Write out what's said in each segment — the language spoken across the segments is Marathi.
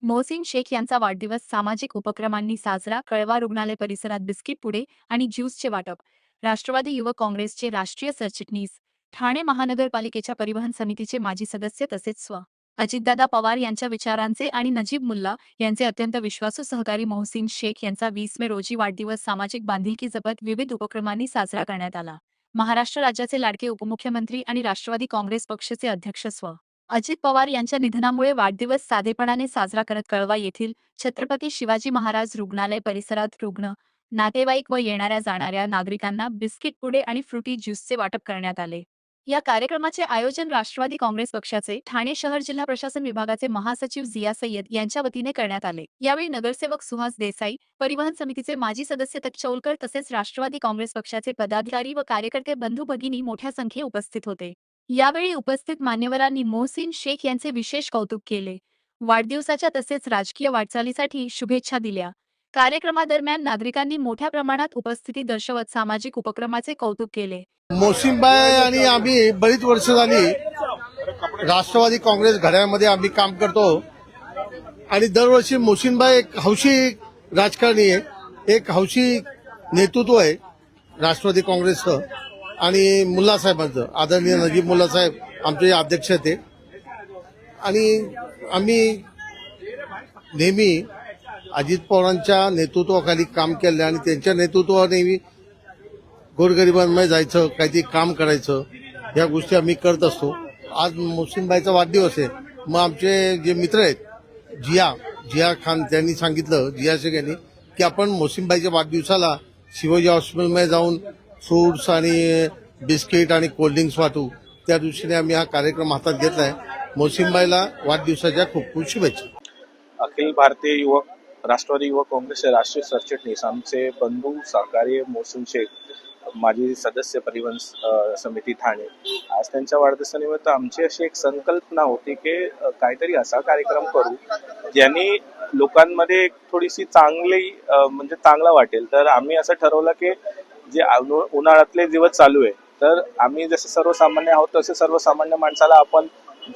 मोहसिन शेख यांचा वाढदिवस सामाजिक उपक्रमांनी साजरा. कळवा रुग्णालय परिसरात बिस्किट पुडे आणि ज्यूसचे वाटप. राष्ट्रवादी युवक काँग्रेसचे राष्ट्रीय सरचिटणीस, ठाणे महानगरपालिकेच्या परिवहन समितीचे माजी सदस्य तसेच अजितदादा पवार यांच्या विचारांचे आणि नजीब मुल्ला यांचे अत्यंत विश्वासू सहकारी मोहसिन शेख यांचा 20 मे रोजी वाढदिवस सामाजिक बांधिलकी जपत विविध उपक्रमांनी साजरा करण्यात आला. महाराष्ट्र राज्याचे लाडके उपमुख्यमंत्री आणि राष्ट्रवादी काँग्रेस पक्षाचे अध्यक्ष अजित पवार यांच्या निधनामुळे वाढदिवस साधेपणाने साजरा करत कळवा येथील छत्रपती शिवाजी महाराज रुग्णालय परिसरात रुग्ण, नातेवाईक व येणाऱ्या जाणाऱ्या नागरिकांना बिस्किट पुडे आणि फ्रुटी ज्यूसचे वाटप करण्यात आले. या कार्यक्रमाचे आयोजन राष्ट्रवादी काँग्रेस पक्षाचे ठाणे शहर जिल्हा प्रशासन विभागाचे महासचिव जिया सय्यद यांच्या वतीने करण्यात आले. यावेळी नगरसेवक सुहास देसाई, परिवहन समितीचे माजी सदस्य तकचौलकर तसेच राष्ट्रवादी काँग्रेस पक्षाचे पदाधिकारी व कार्यकर्ते बंधू भगिनी मोठ्या संख्येने उपस्थित होते. यावेळी उपस्थित मान्यवरांनी मोहसिन शेख यांचे विशेष कौतुक केले. वाढदिवसाच्या तसेच राजकीय वाटचालीसाठी शुभेच्छा दिल्या. कार्यक्रमादरम्यान नागरिकांनी मोठ्या प्रमाणात उपस्थिती दर्शवत सामाजिक उपक्रमाचे कौतुक केले. मोहसिनबाई आणि आम्ही बरीच वर्ष झाली राष्ट्रवादी काँग्रेस घड्याळामध्ये आम्ही काम करतो आणि दरवर्षी मोहसिनबाई एक हौशी राजकारणी आहे, एक हौशी नेतृत्व आहे राष्ट्रवादी काँग्रेसचं आणि मुल्ला साहेबांचं. आदरणीय नजीब मुल्ला साहेब आमचे अध्यक्ष ते. आणि आम्ही नेहमी अजित पवारांच्या नेतृत्वाखाली काम केलं आणि त्यांच्या नेतृत्वाने गोरगरिबांमध्ये जायचं, काहीतरी काम करायचं, या गोष्टी आम्ही करत असतो. आज मोहसिनबाईचा वाढदिवस आहे. मग आमचे जे मित्र आहेत जिया खान, त्यांनी सांगितलं, जिया शेख यांनी, की आपण मोहसिनबाईच्या वाढदिवसाला शिवाजी हॉस्पिटलमध्ये जाऊन फ्रूट्स आणि बिस्किट आणि कोल्ड्रिंक्स वाटू. त्या दृष्टीने आम्ही हा कार्यक्रम हातात घेतलाय. मोहसिनबाईला वाढदिवसाच्या खूप खूप शुभेच्छा. अखिल भारतीय युवक राष्ट्रवादी युवक काँग्रेसचे राष्ट्रीय सरचिटणीस आमचे बंधू सहकारी मोहसिन शेख, माजी सदस्य परिवहन समिती ठाणे. आज त्यांच्या वाढदिवसानिमित्त आमची अशी एक संकल्पना होती की काहीतरी असा कार्यक्रम करू ज्यांनी लोकांमध्ये एक थोडीशी चांगली म्हणजे चांगला वाटेल. तर आम्ही असं ठरवलं की जे उन्हाळ्यातले दिवस चालू आहे, तर आम्ही जसे सर्वसामान्य आहोत तसे सर्वसामान्य माणसाला आपण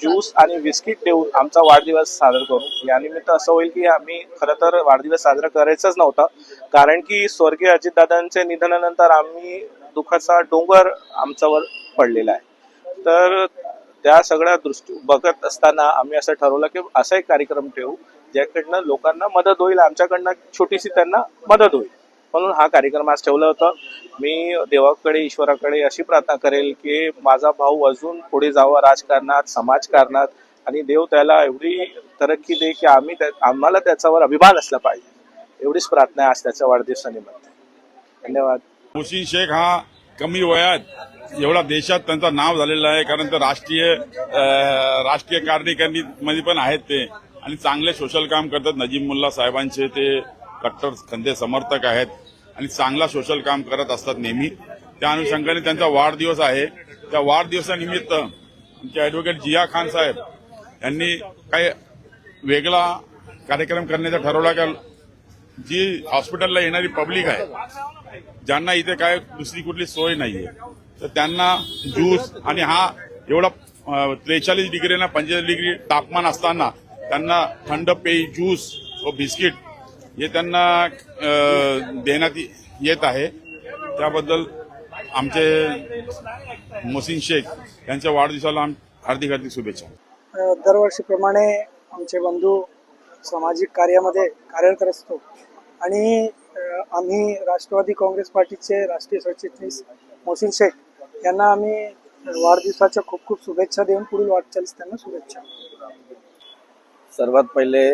ज्यूस आणि बिस्किट देऊन आमचा वाढदिवस साजरा करू. यानिमित्त असं होईल की आम्ही खरं तर वाढदिवस साजरा करायचाच नव्हता, कारण की स्वर्गीय अजितदादांच्या निधनानंतर आम्ही दुःखाचा डोंगर आमच्यावर पडलेला आहे. तर त्या सगळ्या दृष्टी बघत असताना आम्ही असं ठरवलं की असा एक कार्यक्रम ठेवू ज्याकडनं लोकांना मदत होईल, आमच्याकडनं छोटीशी त्यांना मदत होईल, म्हणून हा कार्यक्रम आज ठेवला होता. मी देवाकडे, ईश्वराकडे अशी प्रार्थना करेल की माझा भाऊ अजून पुढे जावा राजकारणात, समाजकारणात, आणि देव त्याला एवढी तरक्की दे की आम्हाला त्याच्यावर अभिमान असला पाहिजे. एवढीच प्रार्थना आहे आज त्याच्या वाढदिवसानिमित्त. धन्यवाद. मोहसिन शेख हा कमी वयात एवढा देशात त्यांचा नाव झालेला आहे, कारण ते राष्ट्रीय कार्यकारिणीमध्ये पण आहेत ते, आणि चांगले सोशल काम करतात. नजीब मुल्ला साहेबांचे ते कट्टर खंदे समर्थक आहेत आणि चांगला सोशल काम करत असतात नेहमी. त्या अनुषंगाने त्यांचा वाढदिवस आहे. त्या वाढदिवसानिमित्त आमचे ॲडव्होकेट जिया खान साहेब यांनी काही वेगळा कार्यक्रम करण्याचा ठरवला. का जी हॉस्पिटलला येणारी पब्लिक आहे, ज्यांना इथे काय दुसरी कुठली सोय नाहीये, तर त्यांना ज्यूस आणि हा एवढा 43 डिग्री ना 45 डिग्री तापमान असताना त्यांना थंड पेय, ज्यूस व बिस्किट हे त्यांना देण्यात येत आहे. त्याबद्दल आमचे मोहसिन शेख यांच्या वाढदिवसाला हार्दिक हार्दिक शुभेच्छा. दरवर्षीप्रमाणे आमचे बंधू सामाजिक कार्यामध्ये कार्यरत असतो आणि आम्ही राष्ट्रवादी काँग्रेस पार्टीचे राष्ट्रीय सरचिटणीस मोहसिन शेख यांना आम्ही वाढदिवसाच्या खूप खूप शुभेच्छा देऊन पुढील वाटचालीस त्यांना शुभेच्छा. सर्वात पहिले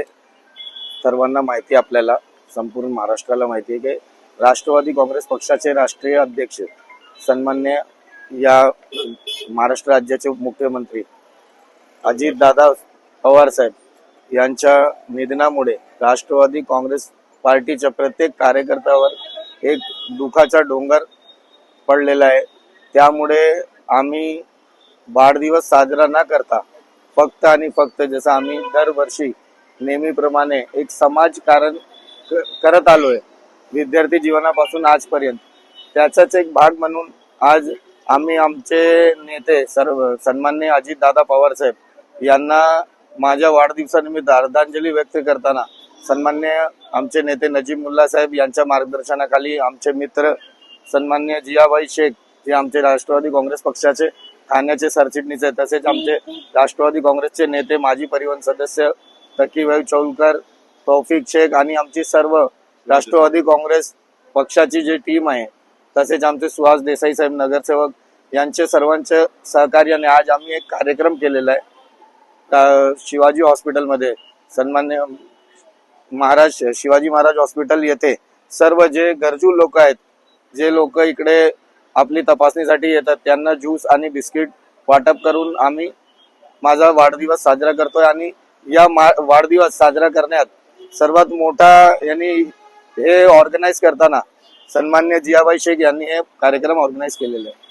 सर्वांना माहिती, आपल्याला संपूर्ण महाराष्ट्राला माहिती आहे की राष्ट्रवादी काँग्रेस पक्षाचे राष्ट्रीय अध्यक्ष सन्मान्य या महाराष्ट्र राज्याचे मुख्यमंत्री अजितदादा पवार साहेब यांच्या निधनामुळे राष्ट्रवादी काँग्रेस पार्टीच्या प्रत्येक कार्यकर्त्यावर एक दुःखाचा डोंगर पडलेला आहे. त्यामुळे आम्ही वाढदिवस साजरा न करता फक्त आणि फक्त जसं आम्ही दरवर्षी नेहमीप्रमाणे एक समाजकारण करत आलोय विद्यार्थी जीवनापासून आजपर्यंत, त्याचाच एक भाग म्हणून आज आम्ही आमचे नेते सर्व सन्माननीय अजितदादा पवार साहेब यांना माझ्या वाढदिवसानिमित्त आदरांजली व्यक्त करताना सन्मान्य आमचे नेते नजीब मुल्ला साहेब यांच्या मार्गदर्शनाखाली आमचे मित्र सन्मान्य जियाबाई शेख जे आमचे राष्ट्रवादी काँग्रेस पक्षाचे ठाण्याचे सरचिटणीस आहेत, तसेच आमचे राष्ट्रवादी काँग्रेसचे नेते माजी परिवहन सदस्य तकीभाई चौलकर, तौफिक शेख आणि आमची सर्व राष्ट्रवादी काँग्रेस पक्षाची जी टीम आहे, तसेच आमचे सुहास देसाई साहेब नगरसेवक यांचे सर्वांचे सहकार्याने आज आम्ही एक कार्यक्रम केलेला आहे शिवाजी हॉस्पिटलमध्ये. सन्मान्य शिवाजी महाराज हॉस्पिटल येथे सर्व जे गरजू लोक आहेत, जे लोक इकडे आपली तपासणीसाठी येतात, त्यांना ज्यूस आणि बिस्किट वाटप करून आम्ही माझा वाढदिवस साजरा करतोय. आणि या वाढदिवस साजरा करण्यात सर्वात मोठा यांनी हे ऑर्गनाईज करताना सन्मान्य जियाबाई शेख यांनी हे कार्यक्रम ऑर्गनाईज केलेले आहे.